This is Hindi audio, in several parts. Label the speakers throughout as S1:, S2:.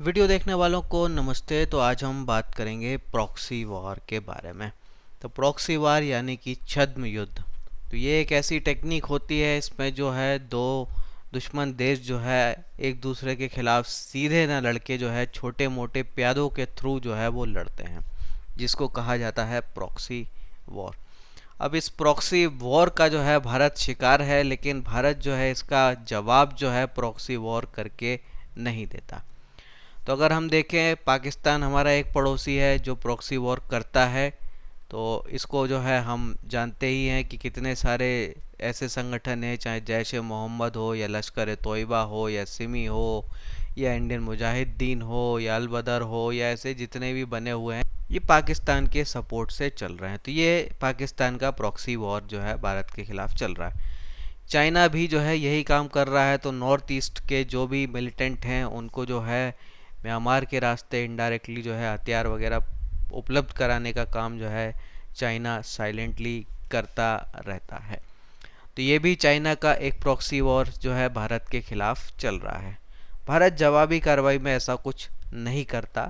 S1: वीडियो देखने वालों को नमस्ते। तो आज हम बात करेंगे प्रॉक्सी वॉर के बारे में। तो प्रॉक्सी वॉर यानी कि छद्म युद्ध। तो ये एक ऐसी टेक्निक होती है, इसमें जो है दो दुश्मन देश जो है एक दूसरे के खिलाफ सीधे ना लड़के जो है छोटे मोटे प्यादों के थ्रू जो है वो लड़ते हैं, जिसको कहा जाता है प्रॉक्सी वॉर। अब इस प्रॉक्सी वॉर का जो है भारत शिकार है, लेकिन भारत जो है इसका जवाब जो है प्रॉक्सी वॉर करके नहीं देता। तो अगर हम देखें, पाकिस्तान हमारा एक पड़ोसी है जो प्रॉक्सी वॉर करता है। तो इसको जो है हम जानते ही हैं कि कितने सारे ऐसे संगठन हैं, चाहे जैश ए मोहम्मद हो या लश्कर ए तोयबा हो या सिमी हो या इंडियन मुजाहिदीन हो या अल बदर हो, या ऐसे जितने भी बने हुए हैं, ये पाकिस्तान के सपोर्ट से चल रहे हैं। तो ये पाकिस्तान का प्रॉक्सी वॉर जो है भारत के खिलाफ चल रहा है। चाइना भी जो है यही काम कर रहा है। तो नॉर्थ ईस्ट के जो भी मिलिटेंट हैं उनको जो है म्यांमार के रास्ते इनडायरेक्टली जो है हथियार वगैरह उपलब्ध कराने का काम जो है चाइना साइलेंटली करता रहता है। तो ये भी चाइना का एक प्रॉक्सी वॉर जो है भारत के खिलाफ चल रहा है। भारत जवाबी कार्रवाई में ऐसा कुछ नहीं करता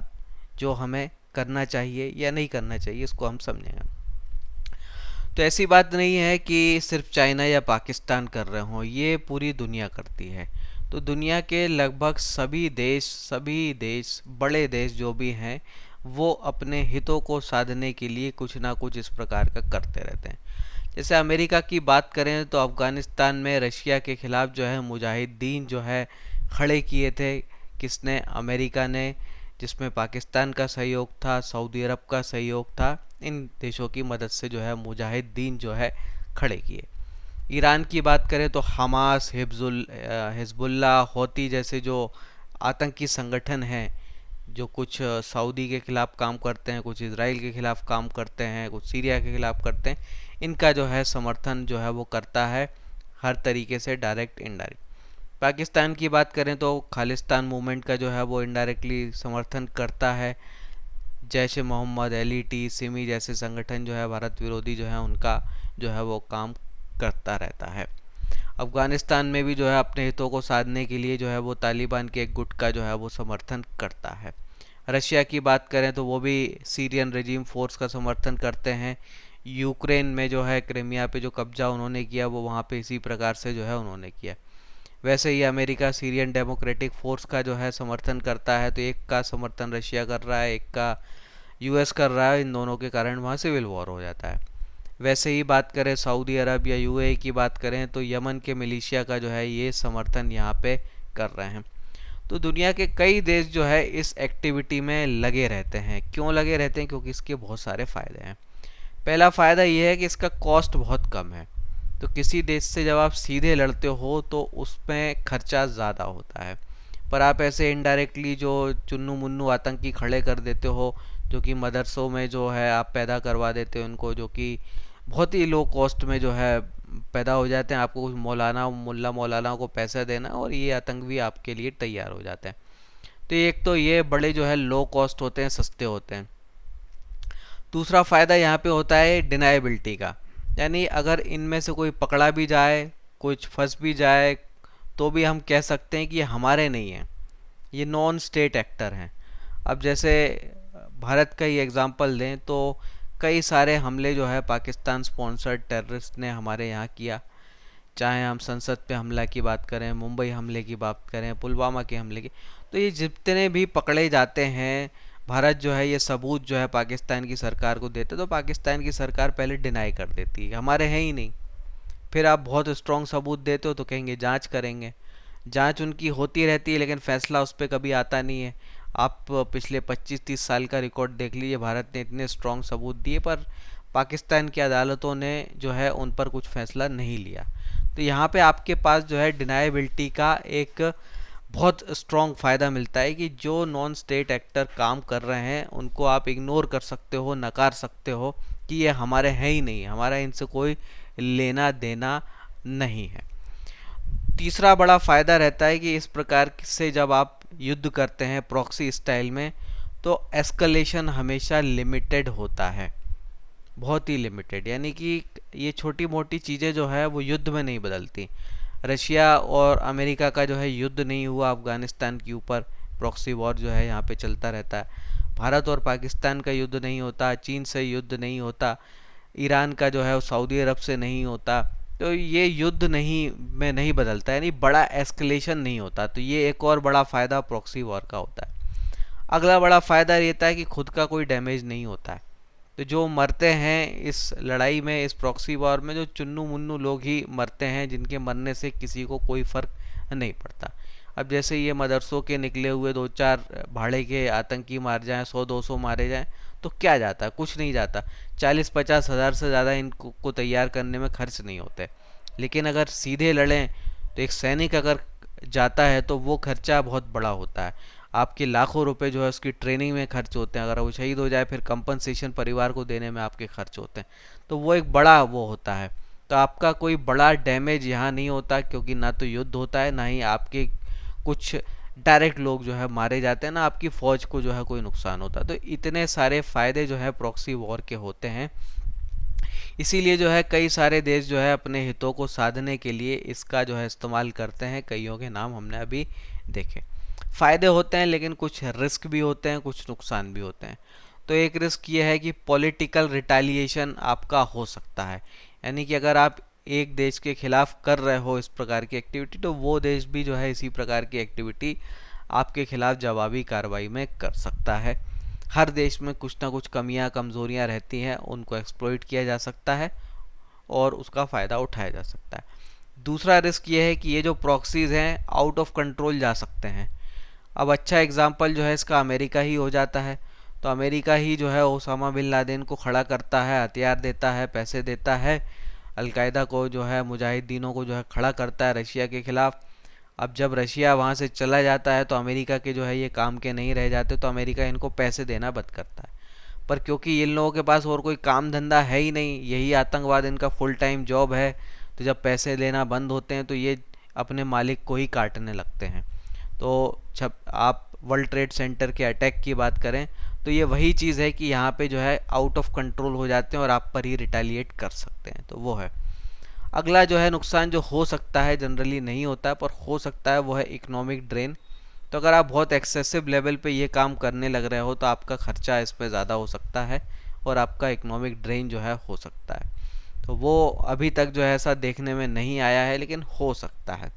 S1: जो हमें करना चाहिए या नहीं करना चाहिए, इसको हम समझेंगे। तो ऐसी बात नहीं है कि सिर्फ चाइना या पाकिस्तान कर रहे हों, ये पूरी दुनिया करती है। तो दुनिया के लगभग सभी देश बड़े देश जो भी हैं, वो अपने हितों को साधने के लिए कुछ ना कुछ इस प्रकार का करते रहते हैं। जैसे अमेरिका की बात करें तो अफ़गानिस्तान में रशिया के खिलाफ जो है मुजाहिदीन जो है खड़े किए थे। किसने? अमेरिका ने, जिसमें पाकिस्तान का सहयोग था, सऊदी अरब का सहयोग था। इन देशों की मदद से जो है मुजाहिदीन जो है खड़े किए। ईरान की बात करें तो हमास, हिजबुल्लाह, हौती जैसे जो आतंकी संगठन हैं, जो कुछ सऊदी के खिलाफ काम करते हैं, कुछ इसराइल के खिलाफ काम करते हैं, कुछ सीरिया के खिलाफ करते हैं, इनका जो है समर्थन जो है वो करता है हर तरीके से, डायरेक्ट इनडायरेक्ट। पाकिस्तान की बात करें तो खालिस्तान मूवमेंट का जो है वो इनडायरेक्टली समर्थन करता है। जैश ए मोहम्मद, एलईटी, सिमी जैसे संगठन जो है भारत विरोधी जो है उनका जो है वो काम करता रहता है। अफगानिस्तान में भी जो है अपने हितों को साधने के लिए जो है वो तालिबान के एक गुट का जो है वो समर्थन करता है। रशिया की बात करें तो वो भी सीरियन रेजिम फोर्स का समर्थन करते हैं। यूक्रेन में जो है क्रीमिया पे जो कब्जा उन्होंने किया, वो वहाँ पे इसी प्रकार से जो है उन्होंने किया। वैसे ही अमेरिका सीरियन डेमोक्रेटिक फोर्स का जो है समर्थन करता है। तो एक का समर्थन रशिया कर रहा है, एक का यूएस कर रहा है। इन दोनों के कारण वहाँ सिविल वॉर हो जाता है। वैसे ही बात करें सऊदी अरब या यूएई की बात करें तो यमन के मिलिशिया का जो है ये समर्थन यहाँ पे कर रहे हैं। तो दुनिया के कई देश जो है इस एक्टिविटी में लगे रहते हैं। क्यों लगे रहते हैं? क्योंकि इसके बहुत सारे फ़ायदे हैं। पहला फ़ायदा ये है कि इसका कॉस्ट बहुत कम है। तो किसी देश से जब आप सीधे लड़ते हो तो उसमें खर्चा ज़्यादा होता है, पर आप ऐसे इनडायरेक्टली जो चुन्नू मुन्नू आतंकी खड़े कर देते हो, जो कि मदरसों में जो है आप पैदा करवा देते हो उनको, जो कि बहुत ही लो कॉस्ट में जो है पैदा हो जाते हैं। आपको कुछ मौलाना को पैसा देना और ये आतंकवादी आपके लिए तैयार हो जाते हैं। तो एक तो ये बड़े जो है लो कॉस्ट होते हैं, सस्ते होते हैं। दूसरा फ़ायदा यहाँ पे होता है डिनाइबिलिटी का, यानी अगर इनमें से कोई पकड़ा भी जाए, कुछ फंस भी जाए, तो भी हम कह सकते हैं कि ये हमारे नहीं हैं, ये नॉन स्टेट एक्टर हैं। अब जैसे भारत का ही एग्जांपल दें तो कई सारे हमले जो है पाकिस्तान स्पॉन्सर्ड टेररिस्ट ने हमारे यहाँ किया। चाहे हम संसद पे हमला की बात करें, मुंबई हमले की बात करें, पुलवामा के हमले की, तो ये जितने भी पकड़े जाते हैं, भारत जो है ये सबूत जो है पाकिस्तान की सरकार को देते, तो पाकिस्तान की सरकार पहले डिनाई कर देती है, हमारे हैं ही नहीं। फिर आप बहुत स्ट्रॉन्ग सबूत देते हो तो कहेंगे जांच करेंगे। जांच उनकी होती रहती है, लेकिन फैसला उस पर कभी आता नहीं है। आप पिछले 25-30 साल का रिकॉर्ड देख लीजिए, भारत ने इतने स्ट्रॉन्ग सबूत दिए, पर पाकिस्तान की अदालतों ने जो है उन पर कुछ फैसला नहीं लिया। तो यहाँ पे आपके पास जो है डिनाइबिलिटी का एक बहुत स्ट्रॉन्ग फ़ायदा मिलता है कि जो नॉन स्टेट एक्टर काम कर रहे हैं उनको आप इग्नोर कर सकते हो, नकार सकते हो कि ये हमारे हैं ही नहीं, हमारा इनसे कोई लेना देना नहीं है। तीसरा बड़ा फ़ायदा रहता है कि इस प्रकार से जब आप युद्ध करते हैं प्रॉक्सी स्टाइल में, तो एस्कलेशन हमेशा लिमिटेड होता है, बहुत ही लिमिटेड। यानी कि ये छोटी मोटी चीज़ें जो है वो युद्ध में नहीं बदलती। रशिया और अमेरिका का जो है युद्ध नहीं हुआ अफ़गानिस्तान के ऊपर, प्रॉक्सी वॉर जो है यहाँ पे चलता रहता है। भारत और पाकिस्तान का युद्ध नहीं होता, चीन से युद्ध नहीं होता, ईरान का जो है वो सऊदी अरब से नहीं होता। तो ये युद्ध नहीं में नहीं बदलता, यानी बड़ा एस्केलेशन नहीं होता। तो ये एक और बड़ा फ़ायदा प्रॉक्सी वॉर का होता है। अगला बड़ा फ़ायदा रहता है कि खुद का कोई डैमेज नहीं होता है। तो जो मरते हैं इस लड़ाई में, इस प्रॉक्सी वॉर में, जो चुन्नू मुन्नू लोग ही मरते हैं, जिनके मरने से किसी को कोई फ़र्क नहीं पड़ता। अब जैसे ये मदरसों के निकले हुए दो चार भाड़े के आतंकी मार जाएं, 100-200 मारे जाएं, तो क्या जाता, कुछ नहीं जाता। 40-50 हज़ार से ज़्यादा इनको तैयार करने में खर्च नहीं होते। लेकिन अगर सीधे लड़ें तो एक सैनिक अगर जाता है तो वो खर्चा बहुत बड़ा होता है। आपके लाखों रुपए जो है उसकी ट्रेनिंग में खर्च होते हैं। अगर वो शहीद हो जाए फिर कंपनसेशन परिवार को देने में आपके खर्च होते हैं। तो वो एक बड़ा वो होता है। तो आपका कोई बड़ा डैमेज यहाँ नहीं होता, क्योंकि ना तो युद्ध होता है, ना ही आपके कुछ डायरेक्ट लोग जो है मारे जाते हैं, ना आपकी फ़ौज को जो है कोई नुकसान होता है। तो इतने सारे फ़ायदे जो है प्रॉक्सी वॉर के होते हैं। इसीलिए जो है कई सारे देश जो है अपने हितों को साधने के लिए इसका जो है इस्तेमाल करते हैं। कईयों के नाम हमने अभी देखे। फ़ायदे होते हैं लेकिन कुछ रिस्क भी होते हैं, कुछ नुकसान भी होते हैं। तो एक रिस्क ये है कि पॉलिटिकल रिटालिएशन आपका हो सकता है, यानी कि अगर आप एक देश के खिलाफ कर रहे हो इस प्रकार की एक्टिविटी, तो वो देश भी जो है इसी प्रकार की एक्टिविटी आपके खिलाफ जवाबी कार्रवाई में कर सकता है। हर देश में कुछ ना कुछ कमियां कमज़ोरियां रहती हैं, उनको एक्सप्लॉइट किया जा सकता है और उसका फ़ायदा उठाया जा सकता है। दूसरा रिस्क ये है कि ये जो प्रॉक्सीज हैं आउट ऑफ कंट्रोल जा सकते हैं। अब अच्छा एग्जाम्पल जो है इसका अमेरिका ही हो जाता है। तो अमेरिका ही जो है ओसामा बिन लादेन को खड़ा करता है, हथियार देता है, पैसे देता है, अलकायदा को जो है मुजाहिदीनों को जो है खड़ा करता है रशिया के खिलाफ। अब जब रशिया वहाँ से चला जाता है तो अमेरिका के जो है ये काम के नहीं रह जाते, तो अमेरिका इनको पैसे देना बंद करता है। पर क्योंकि इन लोगों के पास और कोई काम धंधा है ही नहीं, यही आतंकवाद इनका फुल टाइम जॉब है, तो जब पैसे लेना बंद होते हैं तो ये अपने मालिक को ही काटने लगते हैं। तो जब आप वर्ल्ड ट्रेड सेंटर के अटैक की बात करें तो ये वही चीज़ है कि यहाँ पे जो है आउट ऑफ कंट्रोल हो जाते हैं और आप पर ही रिटेलिएट कर सकते हैं। तो वो है। अगला जो है नुकसान जो हो सकता है, जनरली नहीं होता है पर हो सकता है, वो है इकोनॉमिक ड्रेन। तो अगर आप बहुत एक्सेसिव लेवल पे ये काम करने लग रहे हो तो आपका खर्चा इस पे ज़्यादा हो सकता है और आपका इकोनॉमिक ड्रेन जो है हो सकता है। तो वो अभी तक जो है ऐसा देखने में नहीं आया है, लेकिन हो सकता है।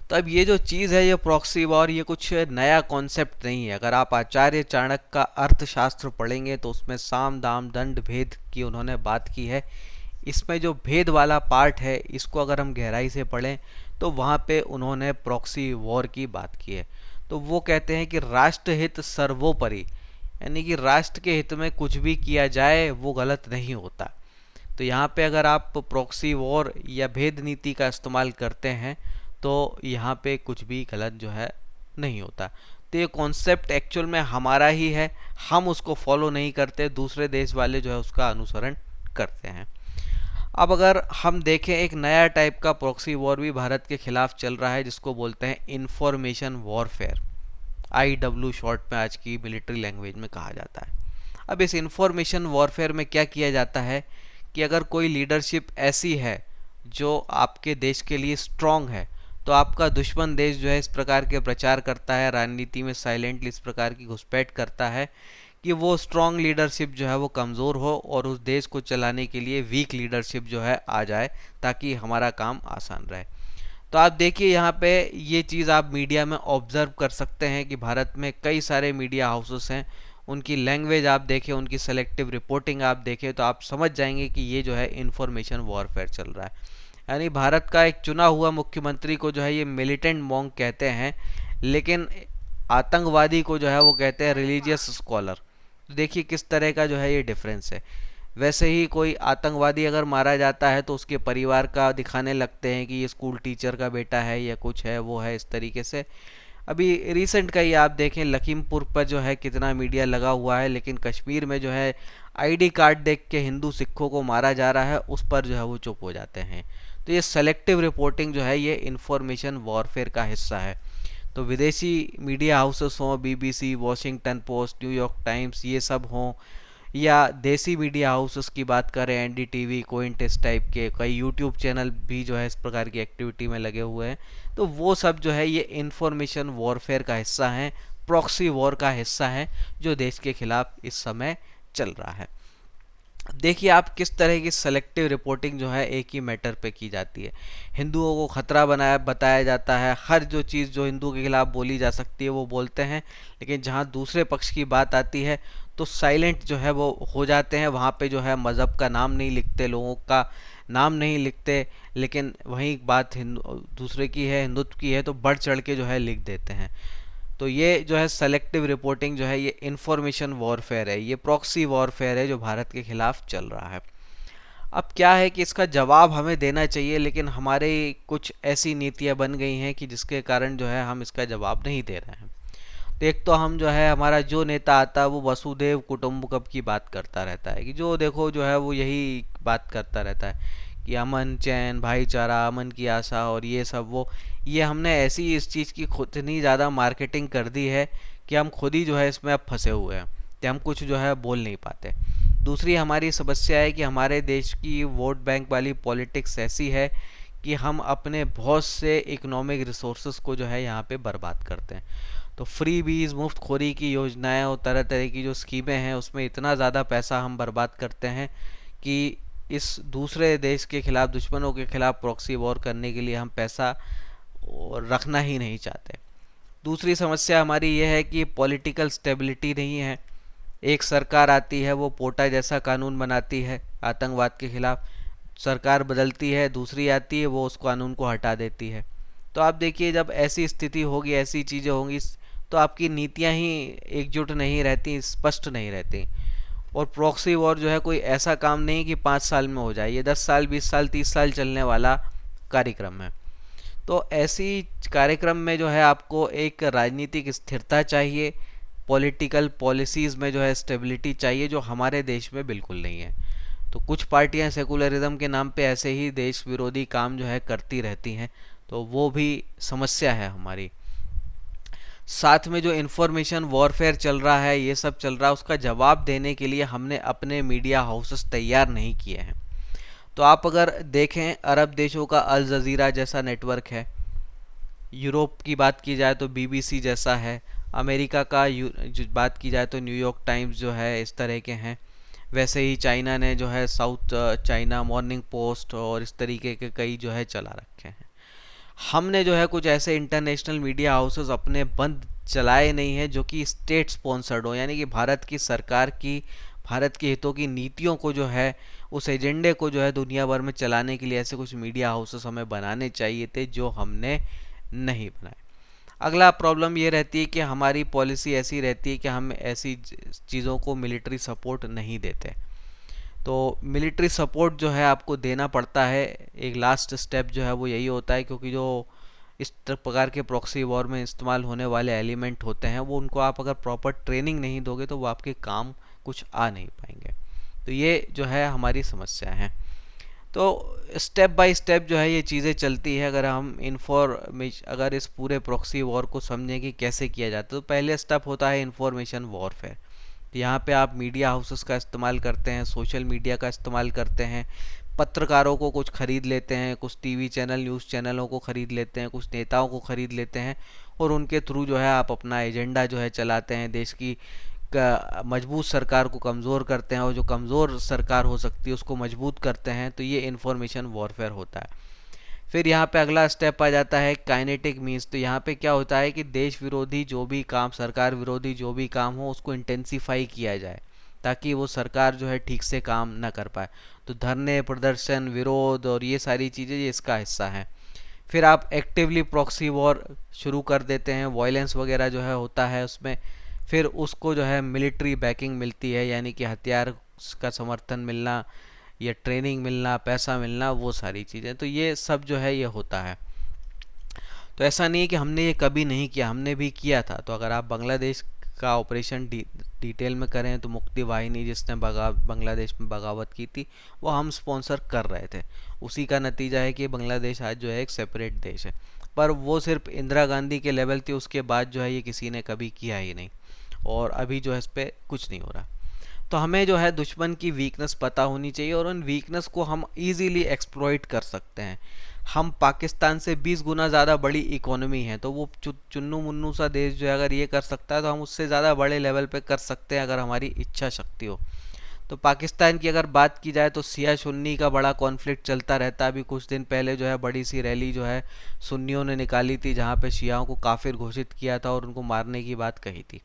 S1: तो अब ये जो चीज़ है, ये प्रॉक्सी वॉर, ये कुछ नया कॉन्सेप्ट नहीं है। अगर आप आचार्य चाणक्य का अर्थशास्त्र पढ़ेंगे तो उसमें साम दाम दंड भेद की उन्होंने बात की है। इसमें जो भेद वाला पार्ट है, इसको अगर हम गहराई से पढ़ें तो वहाँ पे उन्होंने प्रॉक्सी वॉर की बात की है। तो वो कहते हैं कि राष्ट्रहित सर्वोपरि, यानी कि राष्ट्र के हित में कुछ भी किया जाए वो गलत नहीं होता। तो यहाँ पे अगर आप प्रॉक्सी वॉर या भेद नीति का इस्तेमाल करते हैं तो यहाँ पे कुछ भी गलत जो है नहीं होता। तो ये कॉन्सेप्ट एक्चुअल में हमारा ही है, हम उसको फॉलो नहीं करते, दूसरे देश वाले जो है उसका अनुसरण करते हैं। अब अगर हम देखें, एक नया टाइप का प्रॉक्सी वॉर भी भारत के खिलाफ चल रहा है, जिसको बोलते हैं इंफॉर्मेशन वॉरफेयर। IW शॉर्ट में आज की मिलिट्री लैंग्वेज में कहा जाता है। अब इस इंफॉर्मेशन वॉरफेयर में क्या किया जाता है कि अगर कोई लीडरशिप ऐसी है जो आपके देश के लिए स्ट्रांग है, तो आपका दुश्मन देश जो है इस प्रकार के प्रचार करता है, राजनीति में साइलेंटली इस प्रकार की घुसपैठ करता है कि वो स्ट्रांग लीडरशिप जो है वो कमज़ोर हो और उस देश को चलाने के लिए वीक लीडरशिप जो है आ जाए, ताकि हमारा काम आसान रहे। तो आप देखिए यहाँ पे ये चीज़ आप मीडिया में ऑब्जर्व कर सकते हैं कि भारत में कई सारे मीडिया हाउसेस हैं, उनकी लैंग्वेज आप देखें, उनकी सेलेक्टिव रिपोर्टिंग आप देखें, तो आप समझ जाएंगे कि ये जो है इंफॉर्मेशन वॉरफेयर चल रहा है। यानी भारत का एक चुना हुआ मुख्यमंत्री को जो है ये मिलिटेंट मॉन्क कहते हैं, लेकिन आतंकवादी को जो है वो कहते हैं रिलीजियस स्कॉलर। तो देखिए किस तरह का जो है ये डिफरेंस है। वैसे ही कोई आतंकवादी अगर मारा जाता है तो उसके परिवार का दिखाने लगते हैं कि ये स्कूल टीचर का बेटा है या कुछ है, वो है, इस तरीके से। अभी रिसेंट का ही आप देखें, लखीमपुर पर जो है कितना मीडिया लगा हुआ है, लेकिन कश्मीर में जो है ID कार्ड देख के हिंदू सिखों को मारा जा रहा है, उस पर जो है वो चुप हो जाते हैं। तो ये सेलेक्टिव रिपोर्टिंग जो है ये इंफॉर्मेशन वॉरफेयर का हिस्सा है। तो विदेशी मीडिया हाउसेस हों, BBC, Washington post, New York times, ये सब हों, या देसी मीडिया हाउसेस की बात करें, एनडीटीवी, कोइन टेस्ट टाइप के कई यूट्यूब चैनल भी जो है इस प्रकार की एक्टिविटी में लगे हुए हैं। तो वो सब जो है ये इंफॉर्मेशन वॉरफेयर का हिस्सा है, प्रॉक्सी वॉर का हिस्सा है जो देश के खिलाफ इस समय चल रहा है। देखिए आप किस तरह की सेलेक्टिव रिपोर्टिंग जो है एक ही मैटर पे की जाती है। हिंदुओं को खतरा बताया जाता है, हर जो चीज़ जो हिंदू के खिलाफ बोली जा सकती है वो बोलते हैं, लेकिन जहाँ दूसरे पक्ष की बात आती है तो साइलेंट जो है वो हो जाते हैं। वहाँ पे जो है मज़हब का नाम नहीं लिखते, लोगों का नाम नहीं लिखते, लेकिन वहीं बात हिंदू दूसरे की है, हिंदुत्व की है, तो बढ़ चढ़ के जो है लिख देते हैं। तो ये जो है सेलेक्टिव रिपोर्टिंग जो है ये इंफॉर्मेशन वॉरफेयर है, ये प्रॉक्सी वॉरफेयर है जो भारत के खिलाफ चल रहा है। अब क्या है कि इसका जवाब हमें देना चाहिए, लेकिन हमारे कुछ ऐसी नीतियां बन गई हैं कि जिसके कारण जो है हम इसका जवाब नहीं दे रहे हैं। तो एक तो हम जो है हमारा जो नेता आता है वो वसुदेव कुटुंबकम की बात करता रहता है कि जो देखो जो है वो यही बात करता रहता है कि अमन चैन भाईचारा, अमन की आशा और ये सब वो, ये हमने ऐसी इस चीज़ की खुद इतनी ज़्यादा मार्केटिंग कर दी है कि हम खुद ही जो है इसमें अब फंसे हुए हैं, कि हम कुछ जो है बोल नहीं पाते। दूसरी हमारी समस्या है कि हमारे देश की वोट बैंक वाली पॉलिटिक्स ऐसी है कि हम अपने बहुत से इकोनॉमिक रिसोर्सेज को जो है यहाँ पे बर्बाद करते हैं। तो फ्री बीज, मुफ्त खोरी की योजनाएं और तरह तरह की जो स्कीमें हैं उसमें इतना ज़्यादा पैसा हम बर्बाद करते हैं कि इस दूसरे देश के खिलाफ, दुश्मनों के खिलाफ प्रॉक्सी वॉर करने के लिए हम पैसा रखना ही नहीं चाहते। दूसरी समस्या हमारी यह है कि पॉलिटिकल स्टेबिलिटी नहीं है। एक सरकार आती है, वो पोटा जैसा कानून बनाती है आतंकवाद के खिलाफ, सरकार बदलती है, दूसरी आती है, वो उस कानून को हटा देती है। तो आप देखिए जब ऐसी स्थिति होगी, ऐसी चीज़ें होंगी, तो आपकी नीतियां ही एकजुट नहीं रहती, स्पष्ट नहीं रहती। और प्रॉक्सी वॉर जो है कोई ऐसा काम नहीं कि 5 साल में हो जाए, ये 10 साल, 20 साल, 30 साल चलने वाला कार्यक्रम है। तो ऐसी कार्यक्रम में जो है आपको एक राजनीतिक स्थिरता चाहिए, पॉलिटिकल पॉलिसीज़ में जो है स्टेबिलिटी चाहिए, जो हमारे देश में बिल्कुल नहीं है। तो कुछ पार्टियां सेकुलरिज्म के नाम पे ऐसे ही देश विरोधी काम जो है करती रहती हैं, तो वो भी समस्या है हमारी। साथ में जो इन्फॉर्मेशन वॉरफेयर चल रहा है, ये सब चल रहा है, उसका जवाब देने के लिए हमने अपने मीडिया हाउसेस तैयार नहीं किए हैं। तो आप अगर देखें, अरब देशों का अल जजीरा जैसा नेटवर्क है, यूरोप की बात की जाए तो बीबीसी जैसा है, अमेरिका का बात की जाए तो न्यूयॉर्क टाइम्स जो है, इस तरह के हैं। वैसे ही चाइना ने जो है साउथ चाइना मॉर्निंग पोस्ट और इस तरीके के कई जो है चला रखे हैं। हमने जो है कुछ ऐसे इंटरनेशनल मीडिया हाउसेस अपने बंद चलाए नहीं हैं जो कि स्टेट स्पॉन्सर्ड हो, यानी कि भारत की सरकार की, भारत के हितों की नीतियों को जो है, उस एजेंडे को जो है दुनिया भर में चलाने के लिए ऐसे कुछ मीडिया हाउसेस हमें बनाने चाहिए थे, जो हमने नहीं बनाए। अगला प्रॉब्लम ये रहती है कि हमारी पॉलिसी ऐसी रहती है कि हम ऐसी चीज़ों को मिलिट्री सपोर्ट नहीं देते। तो मिलिट्री सपोर्ट जो है आपको देना पड़ता है, एक लास्ट स्टेप जो है वो यही होता है, क्योंकि जो इस प्रकार के प्रॉक्सी वॉर में इस्तेमाल होने वाले एलिमेंट होते हैं, वो उनको आप अगर प्रॉपर ट्रेनिंग नहीं दोगे तो वो आपके काम कुछ आ नहीं पाएंगे। तो ये जो है हमारी समस्या है। तो स्टेप बाय स्टेप जो है ये चीज़ें चलती है। अगर हम अगर इस पूरे प्रॉक्सी वॉर को समझें कि कैसे किया जाता है, तो पहले स्टेप होता है इंफॉर्मेशन वॉरफेयर। तो यहाँ पे आप मीडिया हाउसेस का इस्तेमाल करते हैं, सोशल मीडिया का इस्तेमाल करते हैं, पत्रकारों को कुछ खरीद लेते हैं, कुछ टीवी चैनल, न्यूज़ चैनलों को खरीद लेते हैं, कुछ नेताओं को खरीद लेते हैं, और उनके थ्रू जो है आप अपना एजेंडा जो है चलाते हैं, देश की मजबूत सरकार को कमज़ोर करते हैं, और जो कमज़ोर सरकार हो सकती है उसको मजबूत करते हैं। तो ये इन्फॉर्मेशन वॉरफेयर होता है। फिर यहाँ पे अगला स्टेप आ जाता है काइनेटिक मीन्स। तो यहाँ पे क्या होता है कि देश विरोधी जो भी काम, सरकार विरोधी जो भी काम हो, उसको इंटेंसिफाई किया जाए ताकि वो सरकार जो है ठीक से काम ना कर पाए। तो धरने, प्रदर्शन, विरोध और ये सारी चीज़ें ये इसका हिस्सा है। फिर आप एक्टिवली प्रॉक्सी वॉर शुरू कर देते हैं, वायलेंस वगैरह जो है होता है उसमें। फिर उसको जो है मिलिट्री बैकिंग मिलती है, यानी कि हथियार का समर्थन मिलना या ट्रेनिंग मिलना, पैसा मिलना, वो सारी चीज़ें। तो ये सब जो है ये होता है। तो ऐसा नहीं है कि हमने ये कभी नहीं किया, हमने भी किया था। तो अगर आप बांग्लादेश का ऑपरेशन डिटेल में करें तो मुक्ति वाहिनी जिसने बांग्लादेश में बगावत की थी, वो हम स्पॉन्सर कर रहे थे। उसी का नतीजा है कि बांग्लादेश आज जो है एक सेपरेट देश है। पर वो सिर्फ इंदिरा गांधी के लेवल थी, उसके बाद जो है ये किसी ने कभी किया ही नहीं, और अभी जो है इस पर कुछ नहीं हो रहा। तो हमें जो है दुश्मन की वीकनेस पता होनी चाहिए और उन वीकनेस को हम इजीली एक्सप्लॉइट कर सकते हैं। हम पाकिस्तान से 20 गुना ज़्यादा बड़ी इकोनॉमी है, तो वो चुन्नू मुन्नू सा देश जो है अगर ये कर सकता है तो हम उससे ज़्यादा बड़े लेवल पे कर सकते हैं अगर हमारी इच्छा शक्ति हो। तो पाकिस्तान की अगर बात की जाए तो सिया सुन्नी का बड़ा कॉन्फ्लिक्ट चलता रहता है। अभी कुछ दिन पहले जो है बड़ी सी रैली जो है सुन्नियों ने निकाली थी, जहाँ पे शियाओं को काफिर घोषित किया था और उनको मारने की बात कही थी।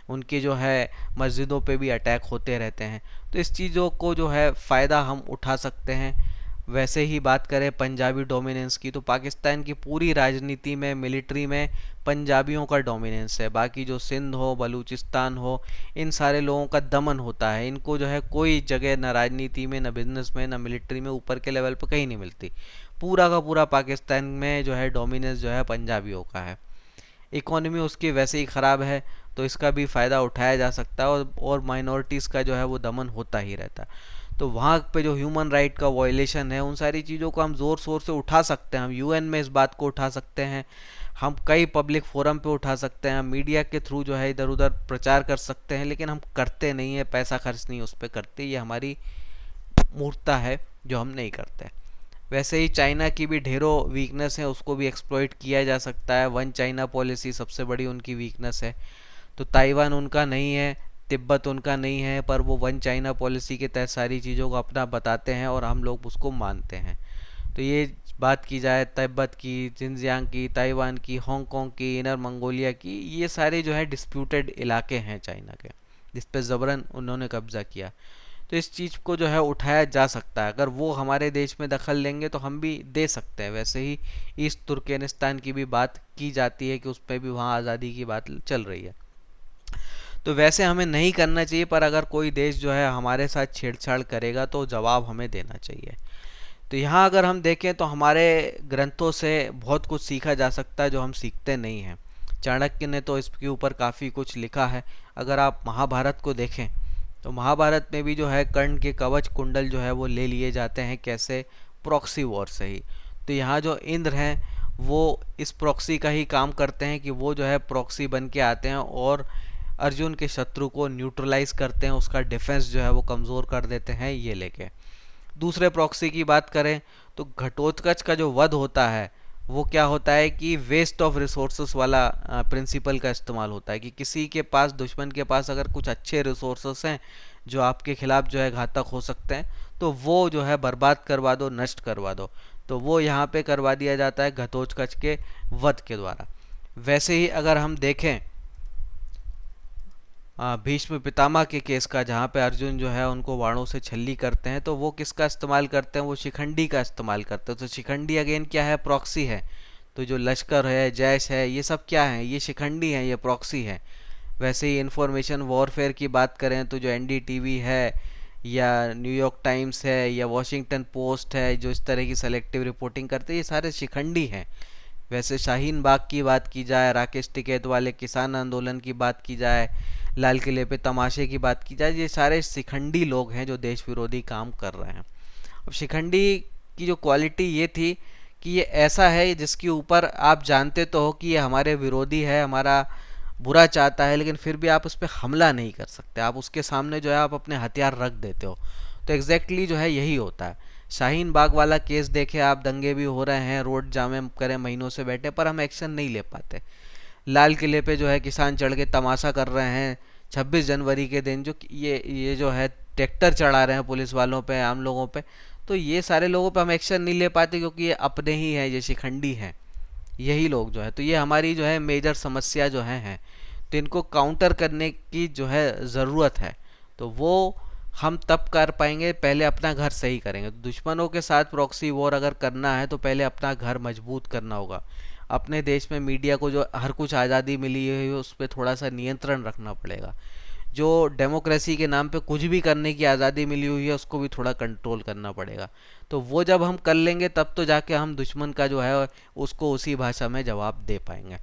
S1: उनकी जो है मस्जिदों पे भी अटैक होते रहते हैं। तो इस चीज़ों को जो है फ़ायदा हम उठा सकते हैं। वैसे ही बात करें पंजाबी डोमिनेंस की, तो पाकिस्तान की पूरी राजनीति में, मिलिट्री में पंजाबियों का डोमिनेंस है। बाकी जो सिंध हो, बलूचिस्तान हो, इन सारे लोगों का दमन होता है। इनको जो है कोई जगह न राजनीति में, न बिजनेस में, न मिलिट्री में ऊपर के लेवल पर कहीं नहीं मिलती। पूरा का पूरा पाकिस्तान में जो है डोमिनेंस जो है पंजाबियों का है। इकोनॉमी उसकी वैसे ही ख़राब है, तो इसका भी फ़ायदा उठाया जा सकता है और माइनॉरिटीज़ का जो है वो दमन होता ही रहता है। तो वहाँ पे जो ह्यूमन राइट का वायलेशन है, उन सारी चीज़ों को हम ज़ोर शोर से उठा सकते हैं। हम यूएन में इस बात को उठा सकते हैं, हम कई पब्लिक फोरम पे उठा सकते हैं, हम मीडिया के थ्रू जो है इधर उधर प्रचार कर सकते हैं, लेकिन हम करते नहीं है, पैसा खर्च नहीं उस पर करते। ये हमारी मूर्खता है जो हम नहीं करते। वैसे ही चाइना की भी ढेरों वीकनेस है, उसको भी एक्सप्लॉइट किया जा सकता है। वन चाइना पॉलिसी सबसे बड़ी उनकी वीकनेस है। तो ताइवान उनका नहीं है, तिब्बत उनका नहीं है, पर वो वन चाइना पॉलिसी के तहत सारी चीज़ों को अपना बताते हैं और हम लोग उसको मानते हैं। तो ये बात की जाए तिब्बत की, जिनजियांग की, ताइवान की, हांगकांग की, इनर मंगोलिया की, ये सारे जो है डिस्प्यूटेड इलाके हैं चाइना के, जिस पे ज़बरन उन्होंने कब्जा किया। तो इस चीज़ को जो है उठाया जा सकता है। अगर वो हमारे देश में दखल लेंगे तो हम भी दे सकते हैं। वैसे ही ईस्ट तुर्कमेनिस्तान की भी बात की जाती है कि उस पर भी वहाँ आज़ादी की बात चल रही है। तो वैसे हमें नहीं करना चाहिए, पर अगर कोई देश जो है हमारे साथ छेड़छाड़ करेगा तो जवाब हमें देना चाहिए। तो यहाँ अगर हम देखें तो हमारे ग्रंथों से बहुत कुछ सीखा जा सकता है जो हम सीखते नहीं हैं। चाणक्य ने तो इसके ऊपर काफ़ी कुछ लिखा है। अगर आप महाभारत को देखें तो महाभारत में भी जो है कर्ण के कवच कुंडल जो है वो ले लिए जाते हैं, कैसे? प्रॉक्सी वॉर से ही। तो यहाँ जो इंद्र हैं वो इस प्रॉक्सी का ही काम करते हैं कि वो जो है प्रॉक्सी बन के आते हैं और अर्जुन के शत्रु को न्यूट्रलाइज करते हैं, उसका डिफेंस जो है वो कमज़ोर कर देते हैं ये लेके। दूसरे प्रॉक्सी की बात करें तो घटोत्कच का जो वध होता है वो क्या होता है कि वेस्ट ऑफ रिसोर्सेस वाला प्रिंसिपल का इस्तेमाल होता है कि किसी के पास, दुश्मन के पास अगर कुछ अच्छे रिसोर्सेस हैं जो आपके खिलाफ जो है घातक हो सकते हैं, तो वो जो है बर्बाद करवा दो, नष्ट करवा दो। तो वो यहाँ पे करवा दिया जाता है घटोत्कच के वध के द्वारा। वैसे ही अगर हम देखें भीष्म पितामह के केस का, जहाँ पे अर्जुन जो है उनको बाणों से छल्ली करते हैं, तो वो किसका इस्तेमाल करते हैं? वो शिखंडी का इस्तेमाल करते हैं। तो शिखंडी अगेन क्या है? प्रॉक्सी है। तो जो लश्कर है, जैश है, ये सब क्या है? ये शिखंडी है, ये प्रॉक्सी है। वैसे ही इंफॉर्मेशन वॉरफेयर की बात करें तो जो एनडीटीवी है या न्यूयॉर्क टाइम्स है या वॉशिंगटन पोस्ट है, जो इस तरह की सेलेक्टिव रिपोर्टिंग करते हैं, ये सारे शिखंडी हैं। वैसे शाहीन बाग की बात की जाए, राकेश टिकैत वाले किसान आंदोलन की बात की जाए, लाल किले पे तमाशे की बात की जाए, ये सारे शिखंडी लोग हैं जो देश विरोधी काम कर रहे हैं। अब शिखंडी की जो क्वालिटी ये थी कि ये ऐसा है जिसके ऊपर आप जानते तो हो कि ये हमारे विरोधी है, हमारा बुरा चाहता है, लेकिन फिर भी आप उस पर हमला नहीं कर सकते। आप उसके सामने जो है आप अपने हथियार रख देते हो। तो एग्जैक्टली जो है यही होता है। शाहीन बाग वाला केस देखे आप, दंगे भी हो रहे हैं, रोड जामे करें, महीनों से बैठे, पर हम एक्शन नहीं ले पाते। लाल किले पे जो है किसान चढ़ के तमाशा कर रहे हैं 26 जनवरी के दिन, जो ये जो है ट्रैक्टर चढ़ा रहे हैं पुलिस वालों पे, आम लोगों पे। तो ये सारे लोगों पे हम एक्शन नहीं ले पाते क्योंकि ये अपने ही हैं, ये शिखंडी हैं, यही लोग जो है। तो ये हमारी जो है मेजर समस्या जो है, तो इनको काउंटर करने की जो है ज़रूरत है। तो वो हम तब कर पाएंगे, पहले अपना घर सही करेंगे। तो दुश्मनों के साथ प्रॉक्सी वॉर अगर करना है तो पहले अपना घर मजबूत करना होगा। अपने देश में मीडिया को जो हर कुछ आज़ादी मिली है उस पर थोड़ा सा नियंत्रण रखना पड़ेगा। जो डेमोक्रेसी के नाम पे कुछ भी करने की आज़ादी मिली हुई है उसको भी थोड़ा कंट्रोल करना पड़ेगा। तो वो जब हम कर लेंगे तब तो जाके हम दुश्मन का जो है उसको उसी भाषा में जवाब दे पाएंगे।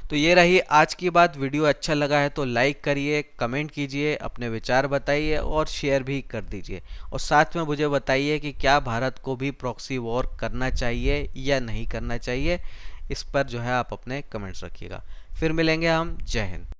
S1: तो ये रही आज की बात। वीडियो अच्छा लगा है तो लाइक करिए, कमेंट कीजिए, अपने विचार बताइए और शेयर भी कर दीजिए। और साथ में मुझे बताइए कि क्या भारत को भी प्रॉक्सी वॉर करना चाहिए या नहीं करना चाहिए। इस पर जो है आप अपने कमेंट्स रखिएगा। फिर मिलेंगे हम। जय हिंद।